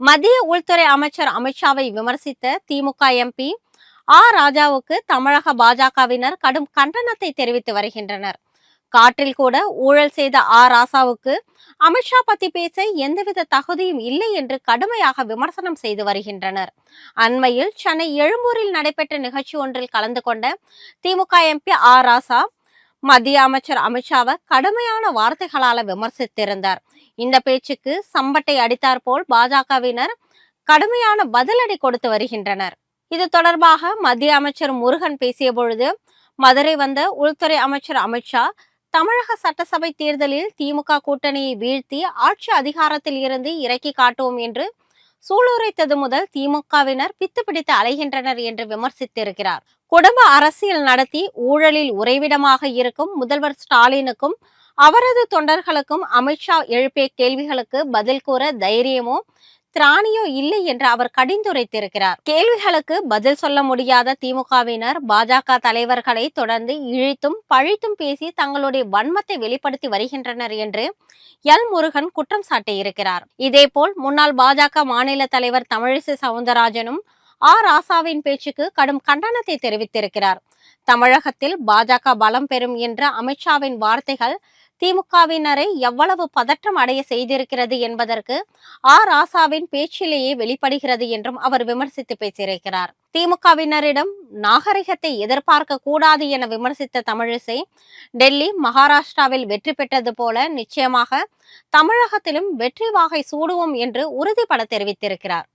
மத்திய உள்துறை அமைச்சர் அமித்ஷாவை விமர்சித்த திமுக எம்பி ராஜாவுக்கு தமிழக பாஜகவினர் கடும் கண்டனத்தை தெரிவித்து வருகின்றனர். காற்றில் கூட ஊழல் செய்த ராசாவுக்கு அமித்ஷா பத்தி பேச எந்தவித தகுதியும் இல்லை என்று கடுமையாக விமர்சனம் செய்து வருகின்றனர். அண்மையில் சென்னை எழும்பூரில் நடைபெற்ற நிகழ்ச்சி ஒன்றில் கலந்து கொண்ட திமுக எம்பி ராசா மத்திய அமைச்சர் அமித்ஷாவை கடுமையான வார்த்தைகளால விமர்சித்திருந்தார். இந்த பேச்சுக்கு சம்பட்டை அடித்தார் போல் பாஜகவினர் கடுமையான பதிலடி கொடுத்து வருகின்றனர். இது தொடர்பாக மத்திய அமைச்சர் முருகன் பேசிய பொழுது, மதுரை வந்த உள்துறை அமைச்சர் அமித்ஷா தமிழக சட்டசபை தேர்தலில் திமுக கூட்டணியை வீழ்த்தி ஆட்சி அதிகாரத்தில் இருந்து இறக்கி காட்டுவோம் என்று சூளுரைத்தது முதல் திமுகவினர் பித்து பிடித்து அலைகின்றனர் என்று விமர்சித்திருக்கிறார். குடும்ப அரசியல் நடத்தி ஊழலில் உறைவிடமாக இருக்கும் முதல்வர் ஸ்டாலினுக்கும் அவரது தொண்டர்களுக்கும் அமித்ஷா எழுப்பிய கேள்விகளுக்கு பதில் கூற தைரியமோ திராணியோ இல்லை என்று அவர் கடிந்துரைத்திருக்கிறார். கேள்விகளுக்கு பதில் சொல்ல முடியாத திமுகவினர் பாஜக தலைவர்களை தொடர்ந்து இழித்தும் பழித்தும் பேசி தங்களுடைய வன்மத்தை வெளிப்படுத்தி வருகின்றனர் என்று முருகன் குற்றம் சாட்டியிருக்கிறார். இதேபோல் முன்னாள் பாஜக மாநில தலைவர் தமிழிசை சவுந்தரராஜனும் ராசாவின் பேச்சுக்கு கடும் கண்டனத்தை தெரிவித்திருக்கிறார். தமிழகத்தில் பாஜக பலம் பெறும் என்ற அமித்ஷாவின் வார்த்தைகள் திமுகவினரை எவ்வளவு பதற்றம் அடைய செய்திருக்கிறது என்பதற்கு ராசாவின் பேச்சிலேயே வெளிப்படுகிறது என்றும் அவர் விமர்சித்து பேசியிருக்கிறார். திமுகவினரிடம் நாகரிகத்தை எதிர்பார்க்க கூடாது என விமர்சித்த தமிழிசை, டெல்லி மகாராஷ்டிராவில் வெற்றி பெற்றது போல நிச்சயமாக தமிழகத்திலும் வெற்றி வாகை சூடுவோம் என்று உறுதிபட தெரிவித்திருக்கிறார்.